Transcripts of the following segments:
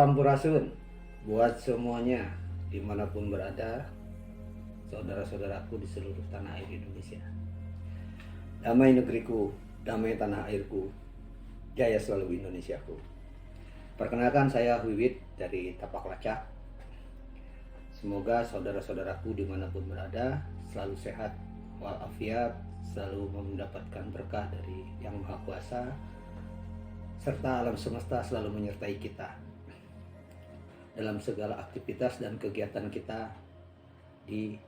Sampurasun buat semuanya dimanapun berada, saudara-saudaraku di seluruh tanah air Indonesia. Damai negeriku, damai tanah airku, jaya selalu Indonesiaku. Perkenalkan, saya Wiwit dari Tapak Lacak. Semoga saudara-saudaraku dimanapun berada selalu sehat walafiat, selalu mendapatkan berkah dari Yang Maha Kuasa, serta alam semesta selalu menyertai kita dalam segala aktivitas dan kegiatan kita di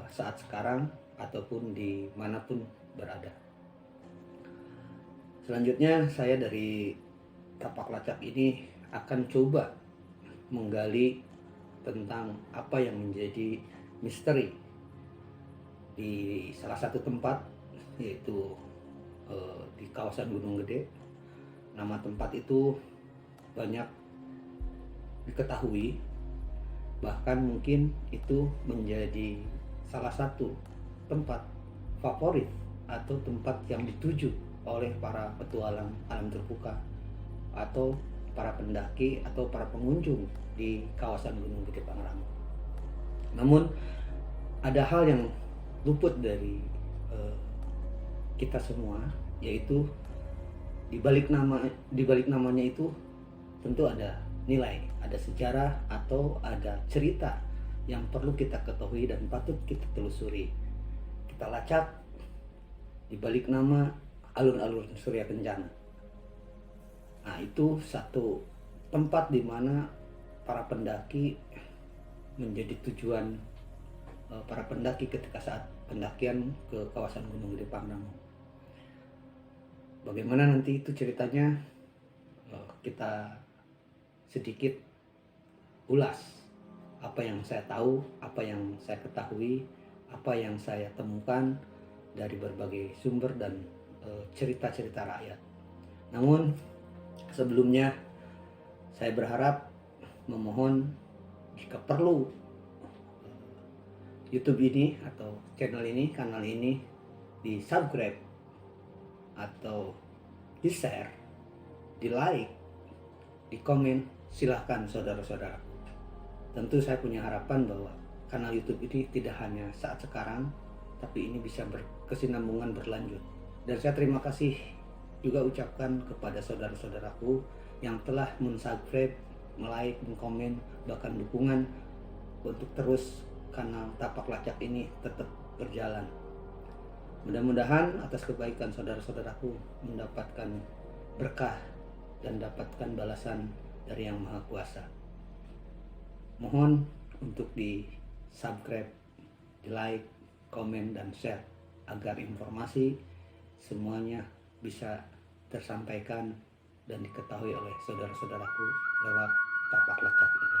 saat sekarang ataupun dimanapun berada. Selanjutnya, saya dari Tapak Lacak ini akan coba menggali tentang apa yang menjadi misteri di salah satu tempat, yaitu di kawasan Gunung Gede. Nama tempat itu banyak diketahui, bahkan mungkin itu menjadi salah satu tempat favorit atau tempat yang dituju oleh para petualang alam terbuka atau para pendaki atau para pengunjung di kawasan Gunung Gede Pangrango. Namun ada hal yang luput dari kita semua, yaitu di balik namanya itu tentu ada nilai, ada sejarah atau ada cerita yang perlu kita ketahui dan patut kita telusuri. Kita lacak di balik nama alun-alun Surya Kencana. Nah, itu satu tempat di mana para pendaki menjadi tujuan para pendaki ketika saat pendakian ke kawasan Gunung Gede Pangrango. Bagaimana nanti itu ceritanya, kita sedikit ulas apa yang saya tahu, apa yang saya ketahui, apa yang saya temukan dari berbagai sumber dan cerita-cerita rakyat. Namun sebelumnya saya berharap memohon jika perlu YouTube ini atau kanal ini di subscribe atau di share, di like, di komen, silahkan saudara-saudara. Tentu saya punya harapan bahwa kanal YouTube ini tidak hanya saat sekarang, tapi ini bisa berkesinambungan berlanjut. Dan saya terima kasih juga ucapkan kepada saudara-saudaraku yang telah mensubscribe, like, komen, bahkan dukungan untuk terus kanal Tapak Lacak ini tetap berjalan. Mudah-mudahan atas kebaikan saudara-saudaraku mendapatkan berkah dan dapatkan balasan dari Yang Maha Kuasa. Mohon untuk di subscribe, di like, komen, dan share agar informasi semuanya bisa tersampaikan dan diketahui oleh saudara-saudaraku lewat Tapak Lacak ini.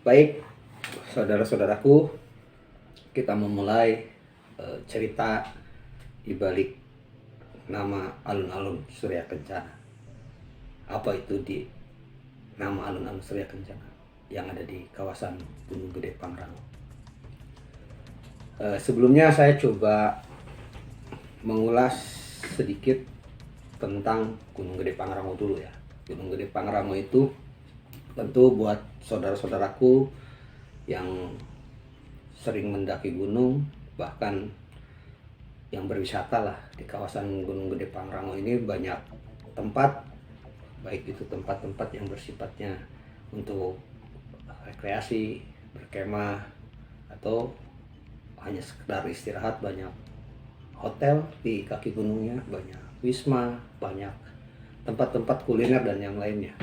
Baik, saudara-saudaraku, kita memulai cerita di balik nama alun-alun Surya Kencana. Apa itu di nama alun-alun Surya Kencana yang ada di kawasan Gunung Gede Pangrango? Sebelumnya saya coba mengulas sedikit tentang Gunung Gede Pangrango dulu ya. Gunung Gede Pangrango itu tentu buat saudara-saudaraku yang sering mendaki gunung, bahkan yang berwisata lah. Di kawasan Gunung Gede Pangrango ini banyak tempat, baik itu tempat-tempat yang bersifatnya untuk rekreasi, berkemah, atau hanya sekedar istirahat. Banyak hotel di kaki gunungnya, banyak wisma, banyak tempat-tempat kuliner dan yang lainnya.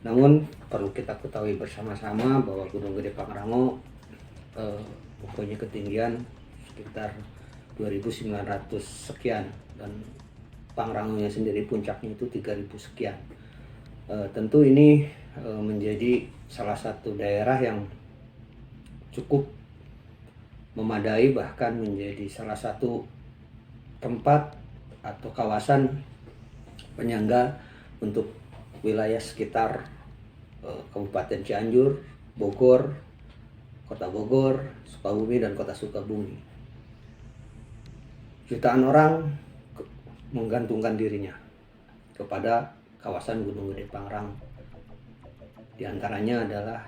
Namun perlu kita ketahui bersama-sama bahwa Gunung Gede Pangrango mempunyai ketinggian sekitar 2.900 sekian, dan Pangrangonya sendiri puncaknya itu 3.000 sekian. Tentu ini menjadi salah satu daerah yang cukup memadai, bahkan menjadi salah satu tempat atau kawasan penyangga untuk wilayah sekitar Kabupaten Cianjur, Bogor, Kota Bogor, Sukabumi, dan Kota Sukabumi. Jutaan orang menggantungkan dirinya kepada kawasan Gunung Gede Pangrango. Di antaranya adalah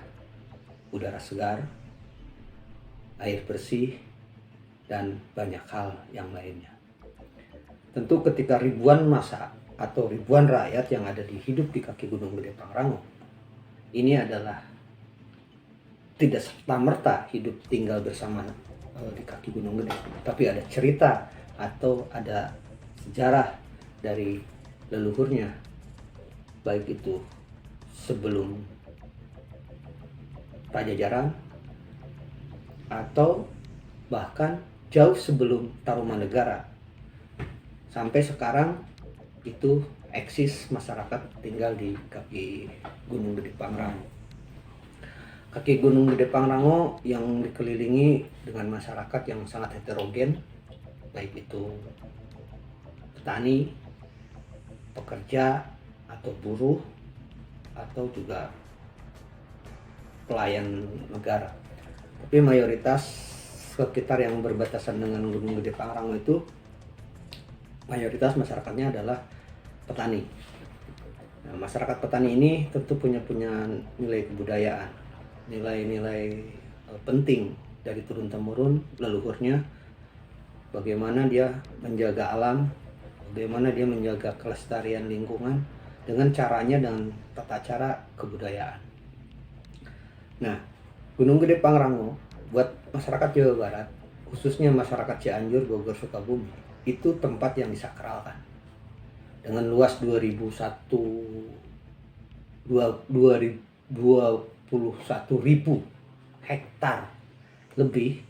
udara segar, air bersih, dan banyak hal yang lainnya. Tentu ketika ribuan massa atau ribuan rakyat yang ada hidup di kaki Gunung Gede Pangrango, ini adalah tidak serta-merta hidup tinggal bersama di kaki Gunung Gede, tapi ada cerita atau ada sejarah dari leluhurnya, baik itu sebelum Pajajaran atau bahkan jauh sebelum Tarumanegara. Sampai sekarang itu eksis masyarakat tinggal di kaki Gunung Gede Pangrango. Kaki Gunung Gede Pangrango yang dikelilingi dengan masyarakat yang sangat heterogen, baik itu petani, pekerja atau buruh, atau juga pelayan negara. Tapi mayoritas sekitar yang berbatasan dengan Gunung Gede Pangrango itu mayoritas masyarakatnya adalah petani. Nah, masyarakat petani ini tentu punya nilai kebudayaan, nilai-nilai penting dari turun-temurun leluhurnya. Bagaimana dia menjaga alam, bagaimana dia menjaga kelestarian lingkungan dengan caranya, dengan tata cara kebudayaan. Nah, Gunung Gede Pangrango buat masyarakat Jawa Barat, khususnya masyarakat Cianjur, Bogor, Sukabumi, itu tempat yang disakralkan. Dengan luas 21.000 hektar lebih,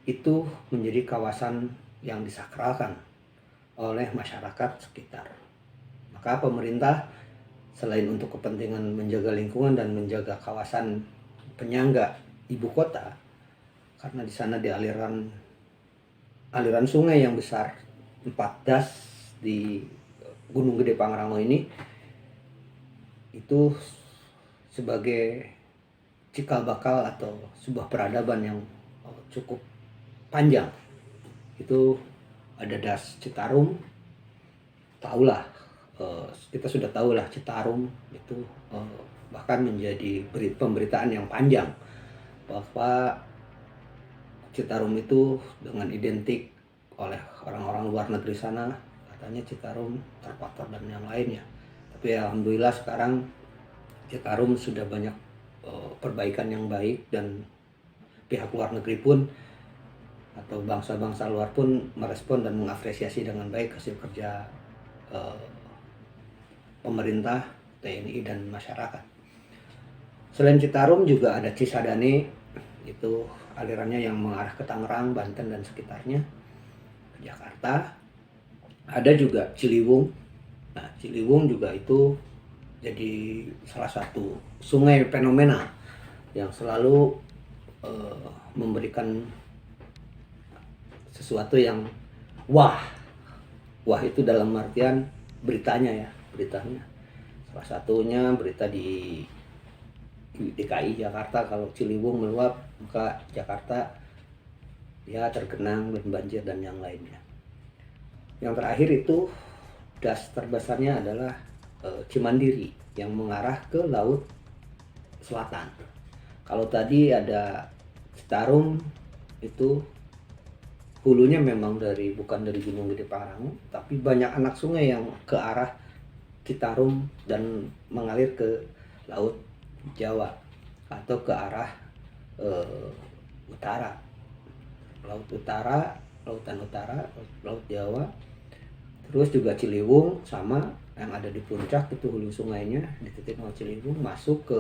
itu menjadi kawasan yang disakralkan oleh masyarakat sekitar. Maka pemerintah selain untuk kepentingan menjaga lingkungan dan menjaga kawasan penyangga ibu kota, karena di sana di aliran sungai yang besar, 4 das di Gunung Gede Pangrango ini, itu sebagai cikal bakal atau sebuah peradaban yang cukup panjang. Itu ada das Citarum, tahulah, kita sudah tahulah Citarum itu bahkan menjadi pemberitaan yang panjang bahwa Citarum itu dengan identik oleh orang-orang luar negeri sana, katanya Citarum terpapar dan yang lainnya. Tapi alhamdulillah sekarang Citarum sudah banyak perbaikan yang baik, dan pihak luar negeri pun atau bangsa-bangsa luar pun merespon dan mengapresiasi dengan baik hasil kerja pemerintah, TNI, dan masyarakat. Selain Citarum juga ada Cisadane, itu alirannya yang mengarah ke Tangerang, Banten, dan sekitarnya, ke Jakarta. Ada juga Ciliwung. Nah, Ciliwung juga itu jadi salah satu sungai fenomenal yang selalu memberikan sesuatu yang wah itu dalam artian beritanya. Salah satunya berita di DKI Jakarta, kalau Ciliwung meluap maka Jakarta ya tergenang dan banjir dan yang lainnya. Yang terakhir itu das terbesarnya adalah Cimandiri yang mengarah ke laut selatan. Kalau tadi ada Citarum itu hulunya memang bukan dari Gunung Gede Pangrango, tapi banyak anak sungai yang ke arah Citarum dan mengalir ke Laut Jawa atau ke arah utara, Laut Utara, Lautan Utara, Laut Jawa. Terus juga Ciliwung sama yang ada di puncak itu hulu sungainya di titik nol Ciliwung masuk ke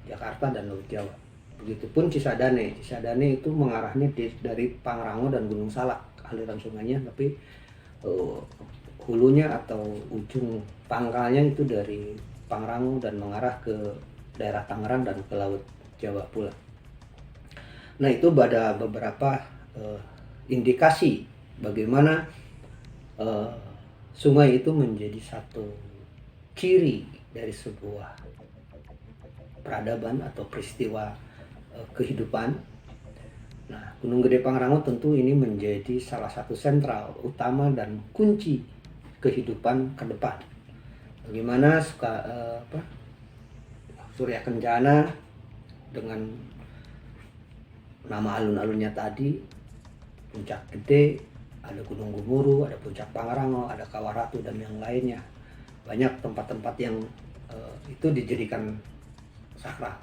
Jakarta dan Laut Jawa. Begitupun Cisadane itu mengarahnya dari Pangrango dan Gunung Salak aliran sungainya, tapi hulunya atau ujung pangkalnya itu dari Pangrango dan mengarah ke daerah Tangerang dan ke Laut Jawa pula. Nah, itu ada beberapa indikasi bagaimana sungai itu menjadi satu ciri dari sebuah peradaban atau peristiwa kehidupan. Nah, Gunung Gede Pangrango tentu ini menjadi salah satu sentral utama dan kunci kehidupan ke depan. Bagaimana Surya Kencana dengan nama alun-alunnya tadi, Puncak Gede, ada Gunung Gumuru, ada Puncak Pangrango, ada Kawaratu dan yang lainnya. Banyak tempat-tempat yang itu dijadikan sakral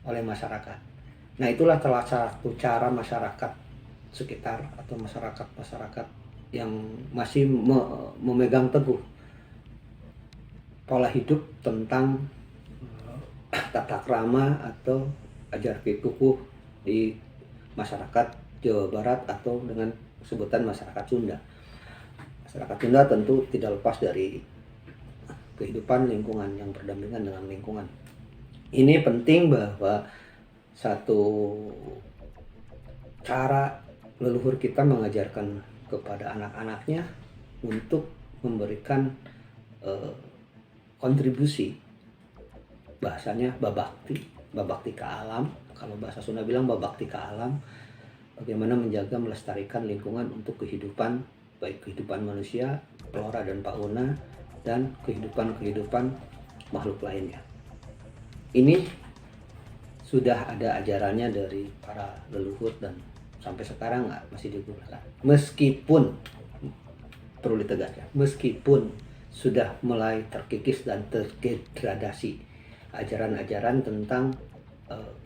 oleh masyarakat. Nah, itulah salah satu cara masyarakat sekitar atau masyarakat yang masih memegang teguh pola hidup tentang tata krama atau ajar kikukuh di masyarakat Jawa Barat atau dengan sebutan masyarakat Sunda. Masyarakat Sunda tentu tidak lepas dari kehidupan lingkungan yang berdampingan dengan lingkungan. Ini penting bahwa satu cara leluhur kita mengajarkan kepada anak-anaknya untuk memberikan kontribusi, bahasanya babakti ke alam. Kalau bahasa Sunda bilang babakti ke alam, bagaimana menjaga melestarikan lingkungan untuk kehidupan, baik kehidupan manusia, flora dan fauna, dan kehidupan makhluk lainnya. Ini sudah ada ajarannya dari para leluhur dan sampai sekarang masih digunakan. Meskipun, perlu ditegaskan, meskipun sudah mulai terkikis dan terdegradasi ajaran-ajaran tentang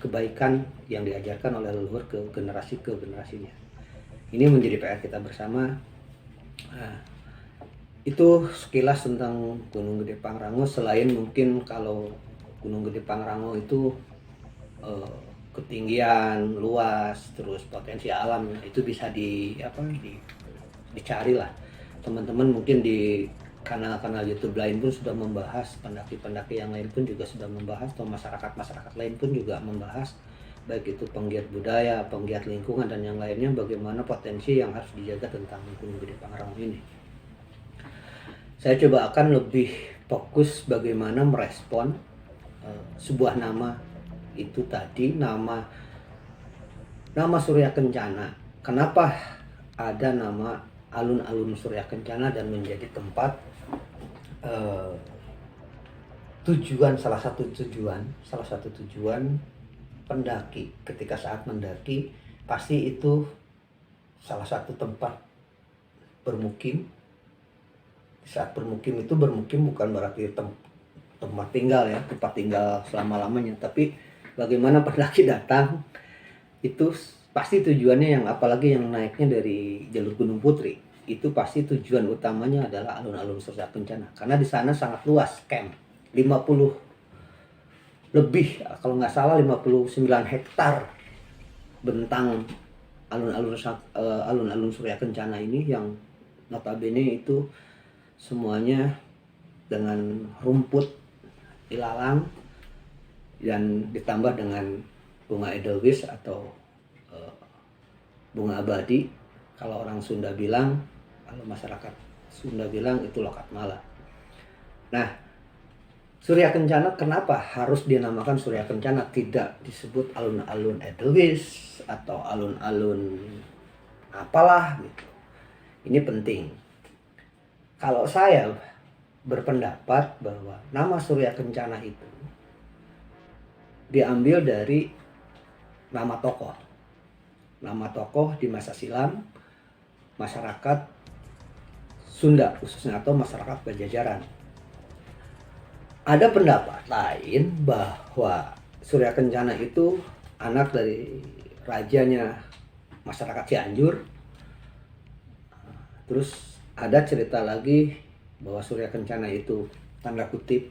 kebaikan yang diajarkan oleh leluhur ke generasinya. Ini menjadi PR kita bersama. Nah, itu sekilas tentang Gunung Gede Pangrango. Selain mungkin kalau Gunung Gede Pangrango itu ketinggian, luas, terus potensi alam itu bisa dicari lah. Teman-teman mungkin di kanal-kanal YouTube lain pun sudah membahas, pendaki-pendaki yang lain pun juga sudah membahas, atau masyarakat lain pun juga membahas, baik itu penggiat budaya, penggiat lingkungan dan yang lainnya, bagaimana potensi yang harus dijaga tentang Gunung Gede Pangrango ini. Saya coba akan lebih fokus bagaimana merespon sebuah nama itu tadi, nama Surya Kencana. Kenapa ada nama alun-alun Surya Kencana dan menjadi tempat salah satu tujuan pendaki ketika saat mendaki. Pasti itu salah satu tempat bermukim. Saat bermukim itu bukan berarti tempat tinggal ya, tempat tinggal selama-lamanya, tapi bagaimana pendaki datang itu pasti tujuannya, yang apalagi yang naiknya dari jalur Gunung Putri, itu pasti tujuan utamanya adalah alun-alun Surya Kencana, karena di sana sangat luas camp, 50 lebih, kalau nggak salah 59 hektar bentang alun-alun Surya Kencana ini, yang notabene itu semuanya dengan rumput ilalang dan ditambah dengan bunga edelweiss atau bunga abadi. Kalau orang Sunda bilang, kalau masyarakat Sunda bilang itu lokat mala. Nah, Surya Kencana kenapa harus dinamakan Surya Kencana, tidak disebut alun-alun edelweiss atau alun-alun apalah gitu. Ini penting. Kalau saya berpendapat bahwa nama Surya Kencana itu diambil dari nama tokoh di masa silam masyarakat Sunda khususnya atau masyarakat Pajajaran. Ada pendapat lain bahwa Surya Kencana itu anak dari rajanya masyarakat Cianjur. Terus ada cerita lagi bahwa Surya Kencana itu tanda kutip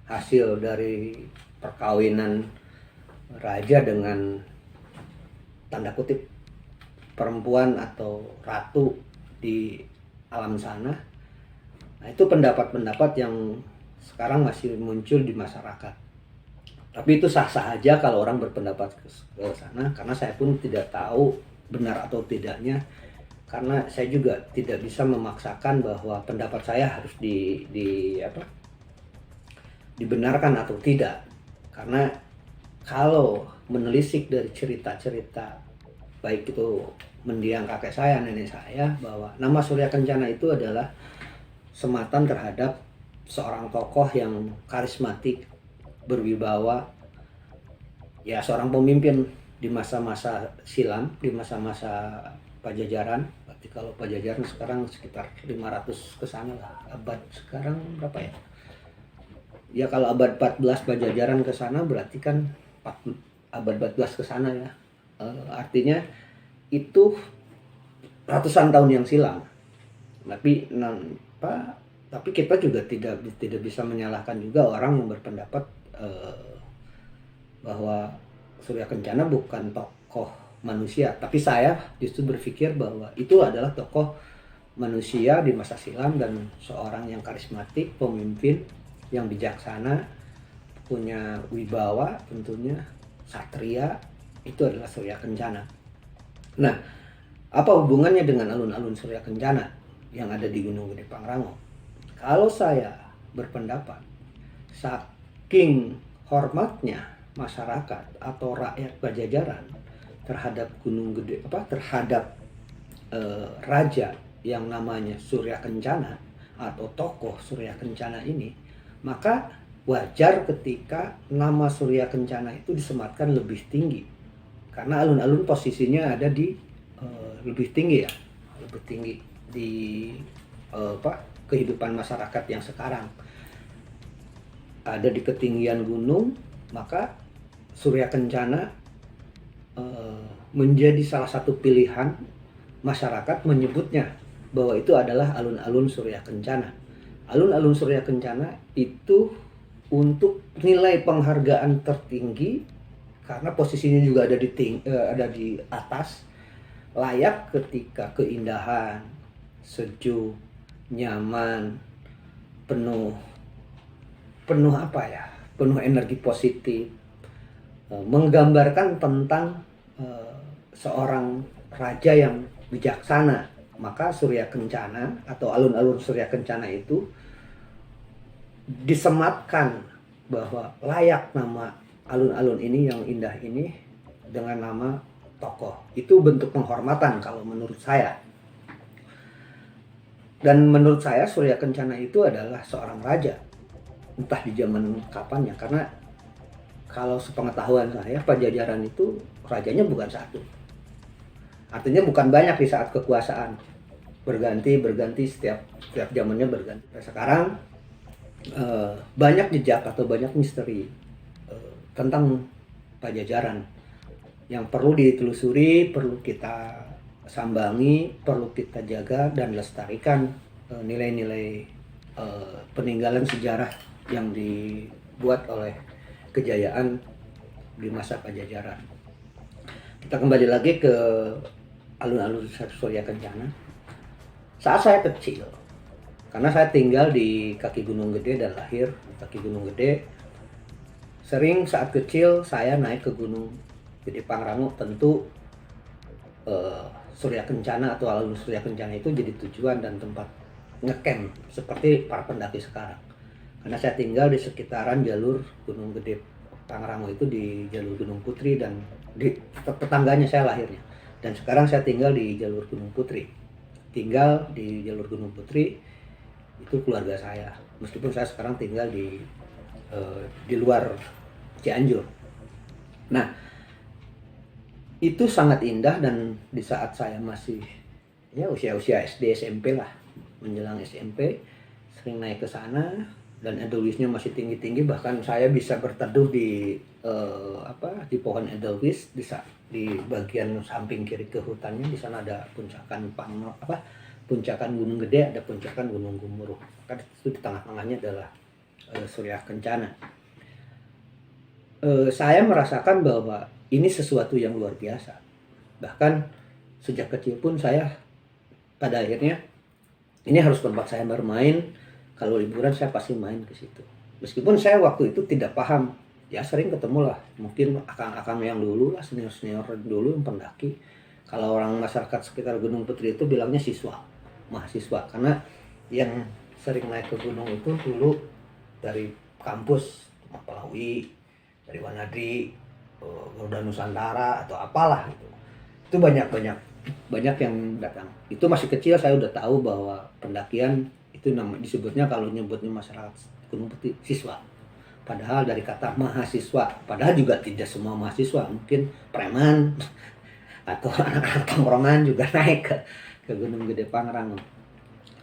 hasil dari perkawinan raja dengan tanda kutip perempuan atau ratu di alam sana. Nah, itu pendapat-pendapat yang sekarang masih muncul di masyarakat. Tapi itu sah-sah aja kalau orang berpendapat ke sana, karena saya pun tidak tahu benar atau tidaknya, karena saya juga tidak bisa memaksakan bahwa pendapat saya harus dibenarkan atau tidak. Karena kalau menelisik dari cerita-cerita baik itu mendiang kakek saya, nenek saya, bahwa nama Surya Kencana itu adalah sematan terhadap seorang tokoh yang karismatik, berwibawa, ya seorang pemimpin di masa-masa silam, di masa-masa Pajajaran. Berarti kalau Pajajaran sekarang sekitar 500 ke sana lah. Abad sekarang berapa ya? Ya kalau abad 14 Pajajaran ke sana berarti kan abad 14 ke sana ya. Artinya itu ratusan tahun yang silam. Tapi kita juga tidak bisa menyalahkan juga orang yang berpendapat bahwa Surya Kencana bukan tokoh manusia. Tapi saya justru berpikir bahwa itu adalah tokoh manusia di masa silam dan seorang yang karismatik, pemimpin yang bijaksana, punya wibawa tentunya, satria, itu adalah Surya Kencana. Nah, apa hubungannya dengan alun-alun Surya Kencana yang ada di Gunung Gede Pangrango? Kalau saya berpendapat, saking hormatnya masyarakat atau rakyat Pajajaran terhadap terhadap raja yang namanya Surya Kencana atau tokoh Surya Kencana ini, maka wajar ketika nama Surya Kencana itu disematkan lebih tinggi, karena alun-alun posisinya ada di lebih tinggi di kehidupan masyarakat yang sekarang ada di ketinggian gunung. Maka Surya Kencana menjadi salah satu pilihan masyarakat menyebutnya bahwa itu adalah alun-alun Surya Kencana. Alun-alun Surya Kencana itu untuk nilai penghargaan tertinggi karena posisinya juga ada di atas, layak ketika keindahan, sejuk, nyaman, penuh energi positif, menggambarkan tentang seorang raja yang bijaksana. Maka Surya Kencana atau alun-alun Surya Kencana itu disematkan bahwa layak nama alun-alun ini yang indah ini dengan nama tokoh. Itu bentuk penghormatan kalau menurut saya. Dan menurut saya Surya Kencana itu adalah seorang raja, entah di zaman kapan ya, karena kalau sepengetahuan saya Pajajaran itu rajanya bukan satu. Artinya bukan banyak di saat kekuasaan, berganti setiap zamannya berganti. Sekarang banyak jejak atau banyak misteri tentang Pajajaran yang perlu ditelusuri, perlu kita sambangi, perlu kita jaga dan lestarikan nilai-nilai peninggalan sejarah yang dibuat oleh kejayaan di masa Pajajaran. Kita kembali lagi ke alun-alun Surya Kencana. Saat saya kecil, karena saya tinggal di kaki Gunung Gede dan lahir di kaki Gunung Gede, sering saat kecil saya naik ke Gunung Gede Pangrango. Tentu Surya Kencana atau alun Surya Kencana itu jadi tujuan dan tempat ngecamp seperti para pendaki sekarang. Karena saya tinggal di sekitaran jalur Gunung Gede Pangrango itu, di jalur Gunung Putri, dan di tetangganya saya lahirnya. Dan sekarang saya tinggal di jalur Gunung Putri. Tinggal di jalur Gunung Putri itu keluarga saya. Meskipun saya sekarang tinggal di luar Cianjur. Nah, itu sangat indah, dan di saat saya masih ya usia-usia SD SMP lah, menjelang SMP sering naik ke sana, dan edelweisnya masih tinggi-tinggi, bahkan saya bisa berteduh di di pohon edelweiss di bagian samping kiri ke hutannya. Di sana ada puncakan Gunung Gede, ada puncakan Gunung Gemuruh, kan itu di tengah-tengahnya adalah Surya Kencana. Saya merasakan bahwa ini sesuatu yang luar biasa. Bahkan sejak kecil pun saya pada akhirnya ini harus tempat saya bermain. Kalau liburan saya pasti main ke situ. Meskipun saya waktu itu tidak paham, ya sering ketemu lah, mungkin akang-akang yang dulu lah, senior-senior dulu yang pendaki. Kalau orang masyarakat sekitar Gunung Putri itu bilangnya mahasiswa, karena yang sering naik ke gunung itu dulu dari kampus, Mapalawi, dari Wanadri, Garuda Nusantara atau apalah gitu. Itu banyak yang datang. Itu masih kecil saya udah tahu bahwa pendakian itu disebutnya, kalau nyebutnya masyarakat Gunung Putri, siswa. Padahal dari kata mahasiswa, padahal juga tidak semua mahasiswa, mungkin preman atau anak-anak tongkrongan juga naik ke Gunung Gede Pangrango,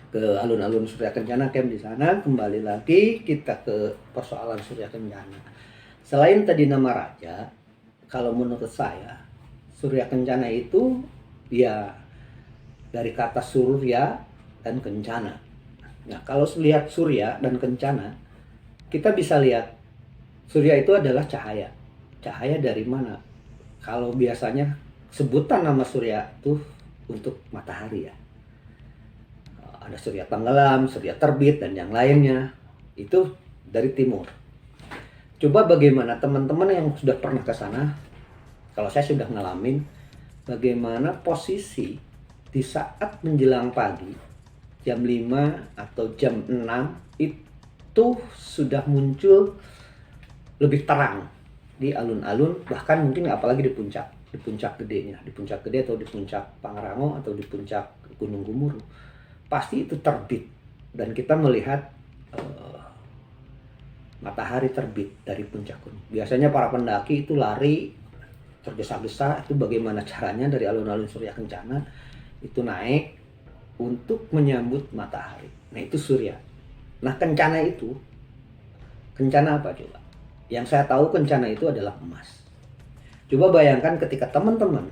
ke alun-alun Surya Kencana, camp di sana. Kembali lagi kita ke persoalan Surya Kencana. Selain tadi nama raja, kalau menurut saya Surya Kencana itu ya dari kata surya dan kencana. Nah, kalau lihat surya dan kencana, kita bisa lihat surya itu adalah cahaya. Cahaya dari mana? Kalau biasanya sebutan nama surya itu untuk matahari ya. Ada surya tenggelam, surya terbit, dan yang lainnya. Itu dari timur. Coba bagaimana teman-teman yang sudah pernah ke sana, kalau saya sudah ngalamin, bagaimana posisi di saat menjelang pagi, jam 5 atau jam 6 itu sudah muncul lebih terang di alun-alun, bahkan mungkin apalagi di puncak gedenya, di puncak gede atau di puncak Pangrango atau di puncak Gunung Gemuruh, pasti itu terbit dan kita melihat matahari terbit dari puncak gunung. Biasanya para pendaki itu lari tergesa-gesa, itu bagaimana caranya dari alun-alun Surya Kencana itu naik untuk menyambut matahari. Nah, itu surya. Nah, kencana apa coba? Yang saya tahu kencana itu adalah emas. Coba bayangkan ketika teman-teman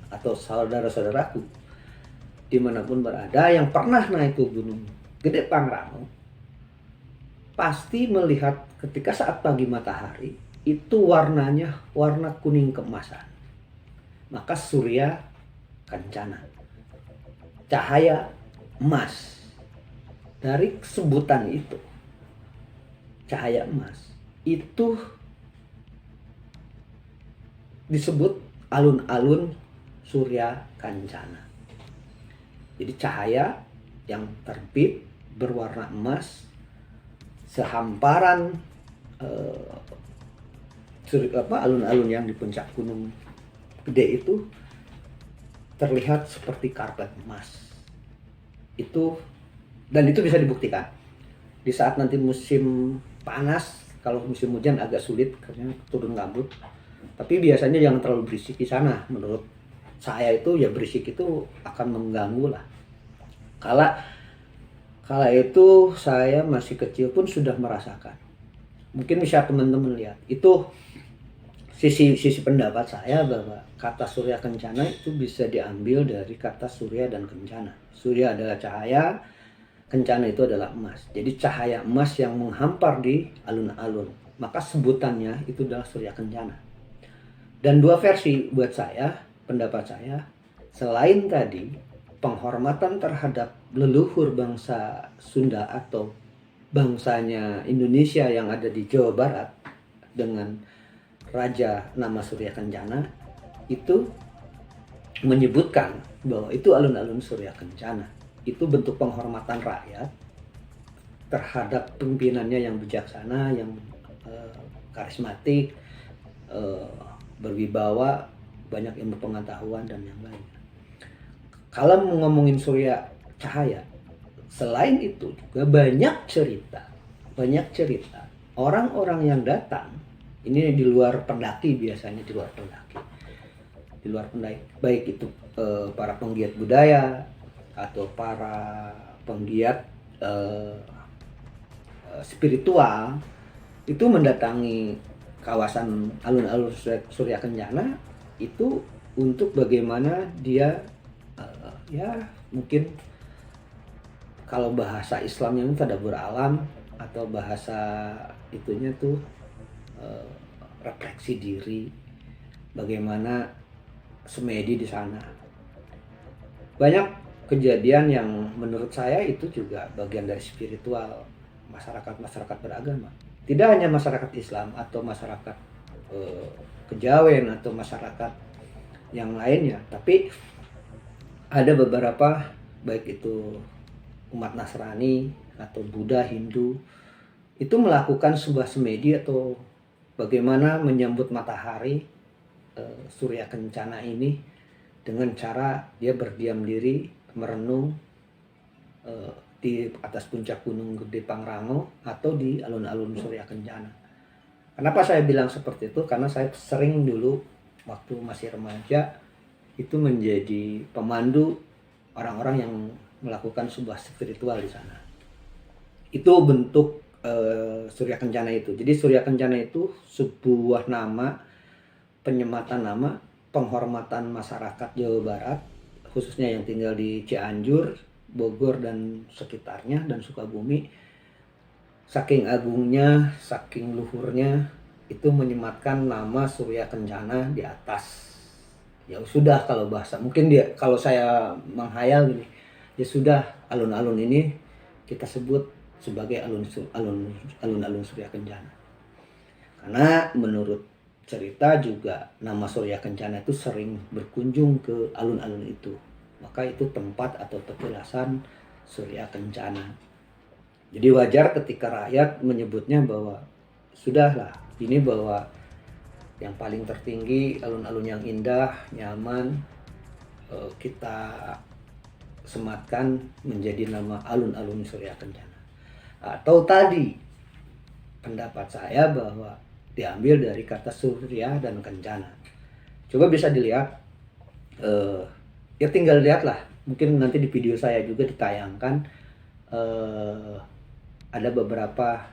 atau saudara-saudaraku dimanapun berada yang pernah naik ke Gunung Gede Pangrango, pasti melihat ketika saat pagi matahari itu warnanya warna kuning keemasan. Maka surya kencana, cahaya emas. Dari sebutan itu, cahaya emas, itu disebut alun-alun Surya Kencana. Jadi cahaya yang terbit berwarna emas, sehamparan alun-alun yang di puncak Gunung Gede itu terlihat seperti karpet emas. Dan itu bisa dibuktikan di saat nanti musim panas. Kalau musim hujan agak sulit karena turun kabut, tapi biasanya jangan terlalu berisik di sana. Menurut saya itu ya berisik itu akan mengganggu lah. Kala itu saya masih kecil pun sudah merasakan. Mungkin bisa teman-teman lihat itu sisi pendapat saya bahwa kata Surya Kencana itu bisa diambil dari kata surya dan kencana. Surya adalah cahaya, kencana itu adalah emas. Jadi cahaya emas yang menghampar di alun-alun, maka sebutannya itu adalah Surya Kencana. Dan dua versi buat saya, pendapat saya, selain tadi penghormatan terhadap leluhur bangsa Sunda atau bangsanya Indonesia yang ada di Jawa Barat dengan raja nama Surya Kencana, itu menyebutkan bahwa itu alun-alun Surya Kencana. Itu bentuk penghormatan rakyat terhadap pimpinannya yang bijaksana, yang karismatik, berwibawa, banyak ilmu pengetahuan dan yang lainnya. Kalau ngomongin surya cahaya, selain itu juga banyak cerita orang-orang yang datang. Ini di luar pendaki, biasanya di luar pendaki. di luar pendai, baik itu para penggiat budaya atau para penggiat spiritual itu mendatangi kawasan alun-alun Surya Kencana itu untuk bagaimana dia ya mungkin kalau bahasa Islamnya itu tadabbur alam atau bahasa itunya tuh refleksi diri, bagaimana semedi di sana. Banyak kejadian yang menurut saya itu juga bagian dari spiritual masyarakat beragama. Tidak hanya masyarakat Islam atau masyarakat Kejawen atau masyarakat yang lainnya, tapi ada beberapa baik itu umat Nasrani atau Buddha, Hindu itu melakukan sebuah semedi atau bagaimana menyambut matahari Surya Kencana ini dengan cara dia berdiam diri merenung di atas puncak Gunung Gede Pangrango atau di alun-alun Surya Kencana. Kenapa saya bilang seperti itu? Karena saya sering dulu waktu masih remaja itu menjadi pemandu orang-orang yang melakukan sebuah spiritual di sana. Itu bentuk Surya Kencana itu. Jadi Surya Kencana itu sebuah nama, penyematan nama, penghormatan masyarakat Jawa Barat, khususnya yang tinggal di Cianjur, Bogor dan sekitarnya dan Sukabumi. Saking agungnya, saking luhurnya, itu menyematkan nama Surya Kencana di atas. Ya sudah kalau bahasa, mungkin dia kalau saya menghayal gini, ya sudah alun-alun ini kita sebut sebagai alun-alun Surya Kencana. Karena menurut cerita juga nama Surya Kencana itu sering berkunjung ke alun-alun itu. Maka itu tempat atau petilasan Surya Kencana. Jadi wajar ketika rakyat menyebutnya bahwa sudahlah ini bahwa yang paling tertinggi alun-alun yang indah, nyaman, kita sematkan menjadi nama alun-alun Surya Kencana. Atau tadi pendapat saya bahwa diambil dari kata Surya dan Kencana. Coba bisa dilihat, ya tinggal lihatlah. Mungkin nanti di video saya juga ditayangkan ada beberapa.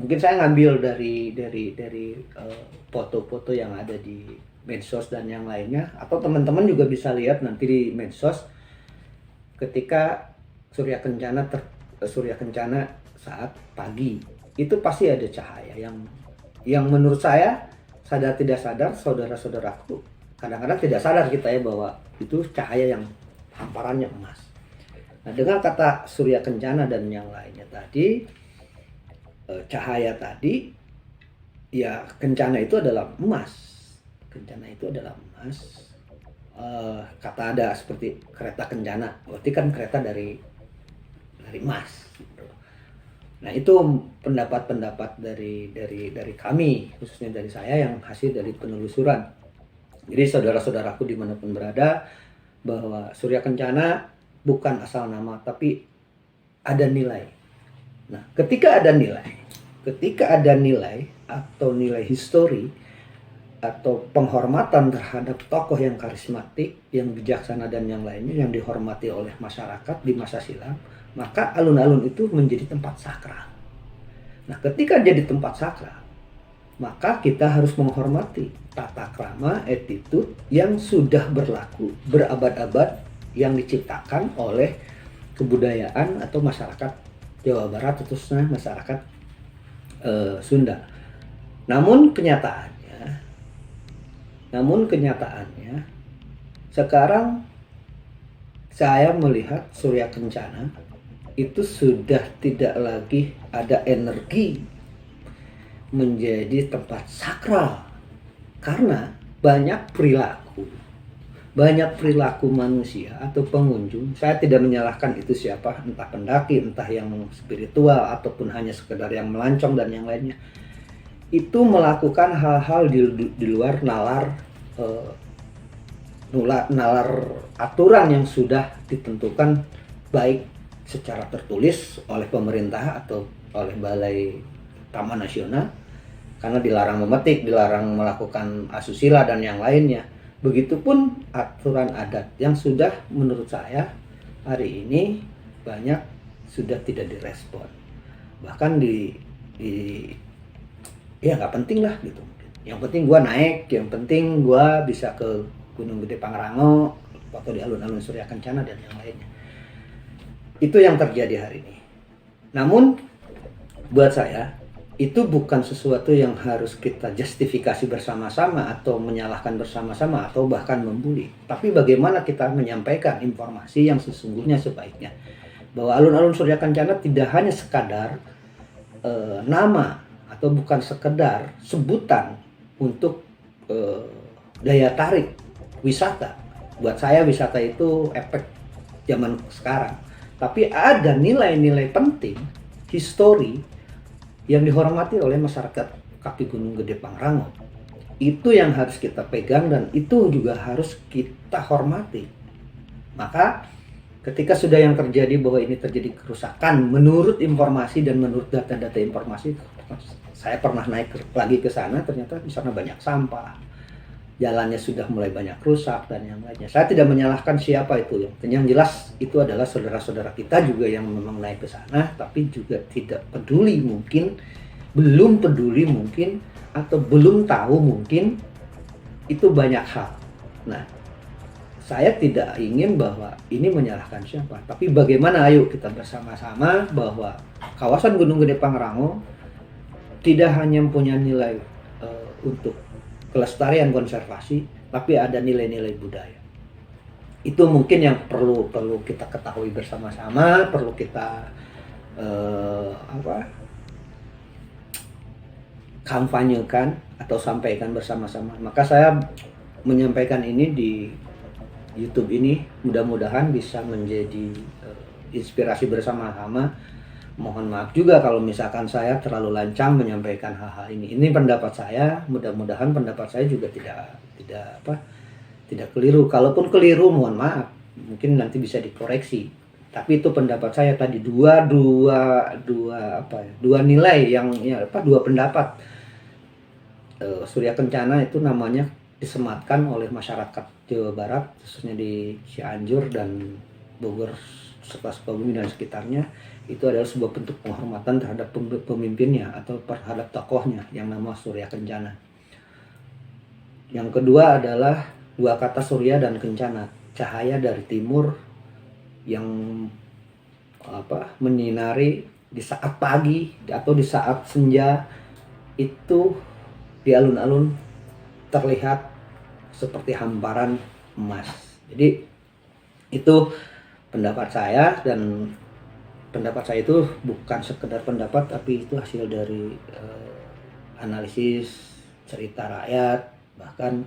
Mungkin saya ngambil dari foto-foto yang ada di medsos dan yang lainnya, atau teman-teman juga bisa lihat nanti di medsos ketika Surya Kencana saat pagi itu pasti ada cahaya yang menurut saya sadar tidak sadar saudara-saudaraku kadang-kadang tidak sadar kita ya bahwa itu cahaya yang hamparannya emas. Nah, dengan kata Surya Kencana dan yang lainnya tadi, cahaya tadi, ya kencana itu adalah emas. Kencana itu adalah emas. Kata ada seperti kereta kencana, berarti kan kereta dari emas. Nah, itu pendapat-pendapat dari kami, khususnya dari saya yang hasil dari penelusuran. Jadi saudara-saudaraku dimanapun berada, bahwa Surya Kencana bukan asal nama, tapi ada nilai. Nah, ketika ada nilai atau nilai histori atau penghormatan terhadap tokoh yang karismatik, yang bijaksana dan yang lainnya yang dihormati oleh masyarakat di masa silam, maka alun-alun itu menjadi tempat sakral. Nah, ketika jadi tempat sakral, maka kita harus menghormati tata krama, attitude yang sudah berlaku berabad-abad yang diciptakan oleh kebudayaan atau masyarakat Jawa Barat, khususnya masyarakat Sunda. Namun kenyataannya sekarang saya melihat Surya Kencana itu sudah tidak lagi ada energi menjadi tempat sakral, karena banyak perilaku manusia atau pengunjung. Saya tidak menyalahkan itu siapa, entah pendaki, entah yang spiritual ataupun hanya sekedar yang melancong dan yang lainnya, itu melakukan hal-hal di luar nalar aturan yang sudah ditentukan baik secara tertulis oleh pemerintah atau oleh Balai Taman Nasional, karena dilarang memetik, dilarang melakukan asusila dan yang lainnya. Begitupun aturan adat yang sudah menurut saya hari ini banyak sudah tidak direspon. Bahkan ya nggak penting lah gitu. Yang penting gua naik, yang penting gua bisa ke Gunung Gede Pangrango atau di alun-alun Surya Kencana dan yang lainnya. Itu yang terjadi hari ini. Namun buat saya itu bukan sesuatu yang harus kita justifikasi bersama-sama atau menyalahkan bersama-sama atau bahkan membuli. Tapi bagaimana kita menyampaikan informasi yang sesungguhnya sebaiknya. Bahwa alun-alun Surya Kencana tidak hanya sekadar nama atau bukan sekedar sebutan untuk daya tarik wisata. Buat saya wisata itu efek zaman sekarang. Tapi ada nilai-nilai penting, histori, yang dihormati oleh masyarakat kaki Gunung Gede Pangrango. Itu yang harus kita pegang dan itu juga harus kita hormati. Maka ketika sudah yang terjadi bahwa ini terjadi kerusakan menurut informasi dan menurut data-data informasi, saya pernah naik lagi ke sana, ternyata di sana banyak sampah. Jalannya sudah mulai banyak rusak dan yang lainnya. Saya tidak menyalahkan siapa itu. Yang jelas itu adalah saudara-saudara kita juga yang memang naik ke sana, tapi juga tidak peduli mungkin, belum peduli mungkin, atau belum tahu mungkin, itu banyak hal. Nah, saya tidak ingin bahwa ini menyalahkan siapa, tapi bagaimana ayo kita bersama-sama bahwa kawasan Gunung Gede Pangrango tidak hanya punya nilai untuk kelestarian konservasi, tapi ada nilai-nilai budaya. Itu mungkin yang perlu kita ketahui bersama-sama, perlu kita kampanyekan atau sampaikan bersama-sama. Maka saya menyampaikan ini di YouTube ini, mudah-mudahan bisa menjadi inspirasi bersama-sama. Mohon maaf juga kalau misalkan saya terlalu lancang menyampaikan hal-hal ini. Ini pendapat saya, mudah-mudahan pendapat saya juga tidak keliru. Kalaupun keliru, mohon maaf, mungkin nanti bisa dikoreksi. Tapi itu pendapat saya tadi, dua nilai dua pendapat. Surya Kencana itu namanya disematkan oleh masyarakat Jawa Barat, khususnya di Cianjur dan Bogor serta Sukabumi dan sekitarnya. Itu adalah sebuah bentuk penghormatan terhadap pemimpinnya atau terhadap tokohnya yang nama Surya Kencana. Yang kedua adalah dua kata Surya dan Kencana, cahaya dari timur yang menyinari di saat pagi atau di saat senja, itu di alun-alun terlihat seperti hamparan emas. Jadi itu pendapat saya, dan pendapat saya itu bukan sekedar pendapat, tapi itu hasil dari analisis cerita rakyat, bahkan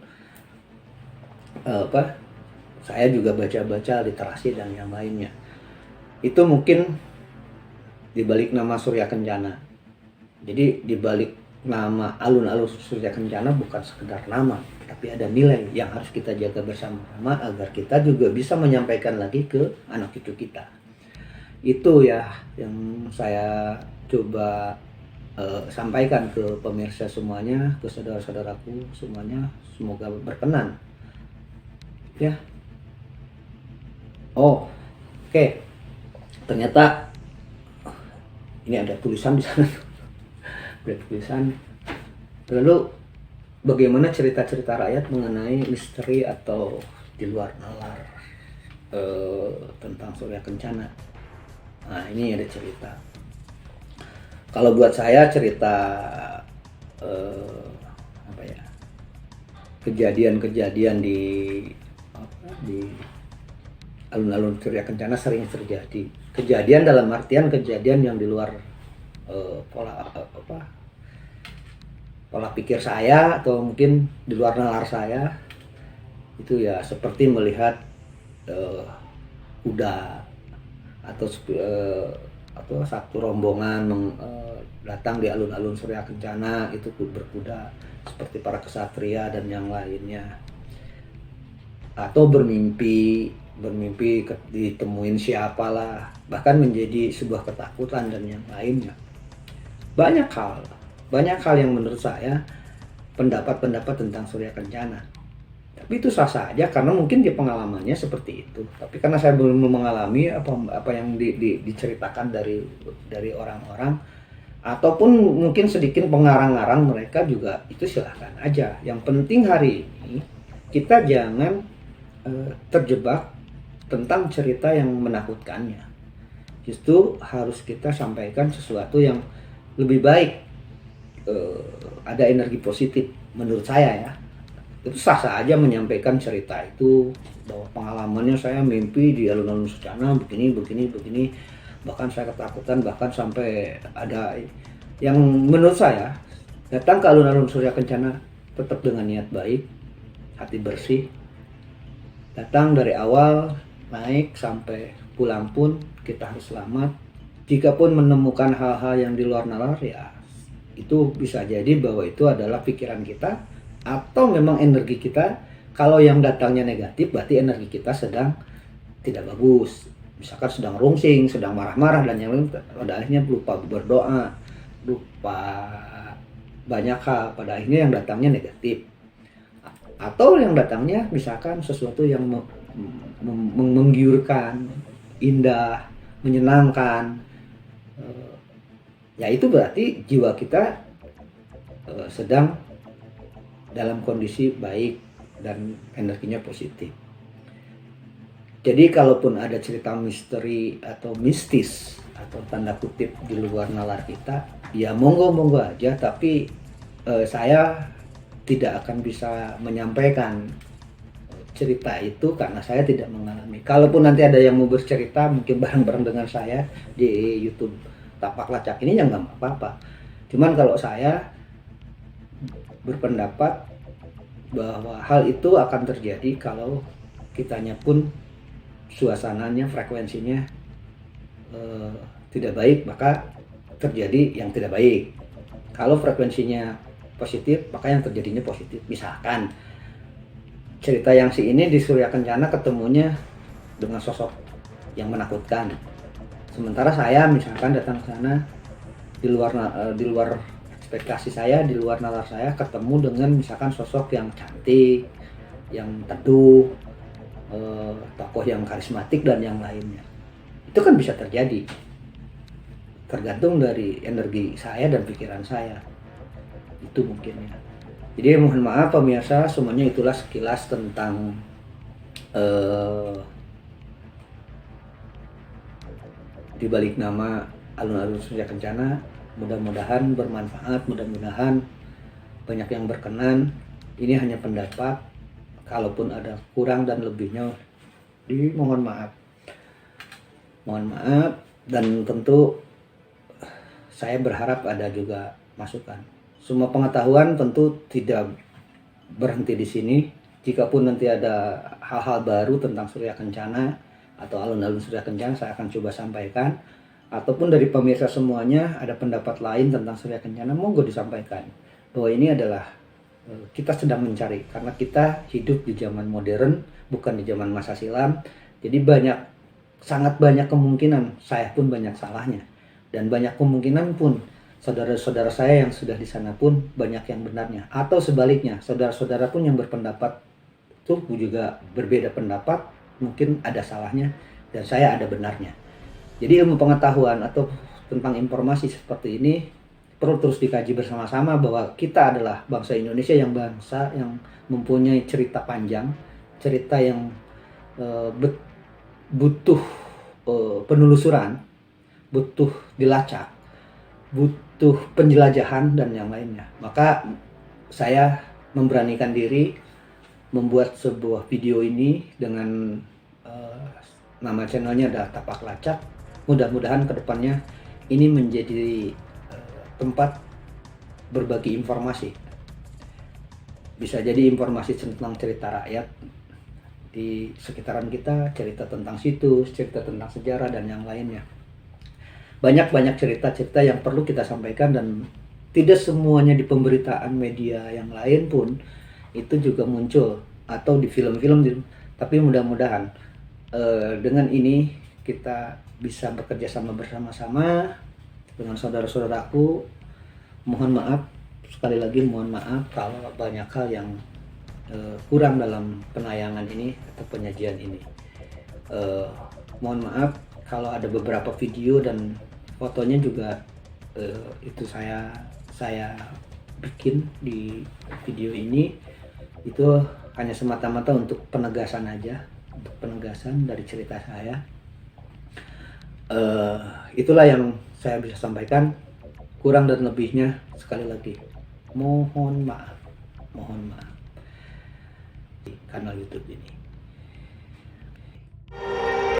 saya juga baca-baca literasi dan yang lainnya. Itu mungkin dibalik nama Surya Kencana. Jadi dibalik nama alun-alun Surya Kencana bukan sekedar nama, tapi ada nilai yang harus kita jaga bersama-sama agar kita juga bisa menyampaikan lagi ke anak cucu kita. Itu ya yang saya coba sampaikan ke pemirsa semuanya, ke saudara-saudaraku semuanya, semoga berkenan ya. Oke. Ternyata ini ada tulisan di sana. Ada tulisan. Lalu bagaimana cerita-cerita rakyat mengenai misteri atau di luar nalar tentang Surya Kencana. Nah, ini ada cerita. Kalau buat saya cerita kejadian-kejadian di alun-alun Surya Kencana sering terjadi. Kejadian dalam artian kejadian yang di luar pola pikir saya atau mungkin di luar nalar saya. Itu ya seperti melihat kuda atau satu rombongan datang di alun-alun Surya Kencana, itu berkuda seperti para kesatria dan yang lainnya, atau bermimpi ditemuin siapalah, bahkan menjadi sebuah ketakutan dan yang lainnya. Banyak hal yang menurut saya pendapat-pendapat tentang Surya Kencana. Tapi itu sah saja karena mungkin dia pengalamannya seperti itu. Tapi karena saya belum mengalami apa yang diceritakan dari orang-orang, ataupun mungkin sedikit pengarang-arang mereka juga, itu silahkan aja. Yang penting hari ini kita jangan terjebak tentang cerita yang menakutkannya. Justru harus kita sampaikan sesuatu yang lebih baik, ada energi positif menurut saya ya. Itu sah-sah aja menyampaikan cerita itu, bahwa pengalamannya saya mimpi di alun-alun Sucana begini, bahkan saya ketakutan, bahkan sampai ada yang menurut saya datang ke alun-alun Surya Kencana tetap dengan niat baik, hati bersih, datang dari awal naik sampai pulang pun kita harus selamat. Jikapun menemukan hal-hal yang di luar nalar, ya itu bisa jadi bahwa itu adalah pikiran kita atau memang energi kita. Kalau yang datangnya negatif berarti energi kita sedang tidak bagus, misalkan sedang rungsing, sedang marah-marah dan yang lain. Pada akhirnya lupa berdoa, lupa banyak hal, pada akhirnya yang datangnya negatif. Atau yang datangnya misalkan sesuatu yang menggiurkan, indah, menyenangkan, ya itu berarti jiwa kita sedang dalam kondisi baik dan energinya positif. Jadi kalaupun ada cerita misteri atau mistis atau tanda kutip di luar nalar kita, ya monggo aja, tapi saya tidak akan bisa menyampaikan cerita itu karena saya tidak mengalami. Kalaupun nanti ada yang mau bercerita mungkin bareng-bareng dengan saya di YouTube Tapak Lacak ini, ya nggak apa-apa. Cuman kalau saya berpendapat bahwa hal itu akan terjadi kalau kitanya pun suasananya, frekuensinya tidak baik, maka terjadi yang tidak baik. Kalau frekuensinya positif, maka yang terjadinya positif. Misalkan cerita yang si ini di Surya Kencana ketemunya dengan sosok yang menakutkan, sementara saya misalkan datang ke sana di luar ekspektasi saya, di luar nalar saya, ketemu dengan misalkan sosok yang cantik, yang teduh, tokoh yang karismatik dan yang lainnya. Itu kan bisa terjadi, tergantung dari energi saya dan pikiran saya. Itu mungkin ya. Jadi mohon maaf pemirsa, semuanya itulah sekilas tentang di balik nama alun-alun Surya Kencana. Mudah-mudahan bermanfaat, mudah-mudahan banyak yang berkenan. Ini hanya pendapat, kalaupun ada kurang dan lebihnya mohon maaf. Mohon maaf, dan tentu saya berharap ada juga masukan. Semua pengetahuan tentu tidak berhenti di sini. Jikapun nanti ada hal-hal baru tentang Surya Kencana atau alun-alun Surya Kencana, saya akan coba sampaikan. Ataupun dari pemirsa semuanya ada pendapat lain tentang Surya Kencana, monggo disampaikan. Bahwa ini adalah kita sedang mencari, karena kita hidup di zaman modern, bukan di zaman masa silam. Jadi sangat banyak kemungkinan saya pun banyak salahnya, dan banyak kemungkinan pun saudara-saudara saya yang sudah di sana pun banyak yang benarnya, atau sebaliknya saudara-saudara pun yang berpendapat itu juga berbeda pendapat, mungkin ada salahnya dan saya ada benarnya. Jadi ilmu pengetahuan atau tentang informasi seperti ini perlu terus dikaji bersama-sama, bahwa kita adalah bangsa Indonesia yang mempunyai cerita panjang, cerita yang butuh penelusuran, butuh dilacak, butuh penjelajahan dan yang lainnya. Maka saya memberanikan diri membuat sebuah video ini dengan nama channelnya adalah Tapak Lacak. Mudah-mudahan kedepannya ini menjadi tempat berbagi informasi. Bisa jadi informasi tentang cerita rakyat di sekitaran kita, cerita tentang situs, cerita tentang sejarah dan yang lainnya. Banyak cerita-cerita yang perlu kita sampaikan, dan tidak semuanya di pemberitaan media yang lain pun itu juga muncul, atau di film-film. Tapi mudah-mudahan dengan ini kita bisa bekerja sama bersama-sama dengan saudara-saudaraku. Mohon maaf, sekali lagi mohon maaf kalau banyak hal yang kurang dalam penayangan ini atau penyajian ini. Mohon maaf kalau ada beberapa video dan fotonya juga itu saya bikin di video ini itu hanya semata-mata untuk penegasan aja, untuk penegasan dari cerita saya. Itulah yang saya bisa sampaikan. Kurang dan lebihnya sekali lagi mohon maaf di kanal YouTube ini.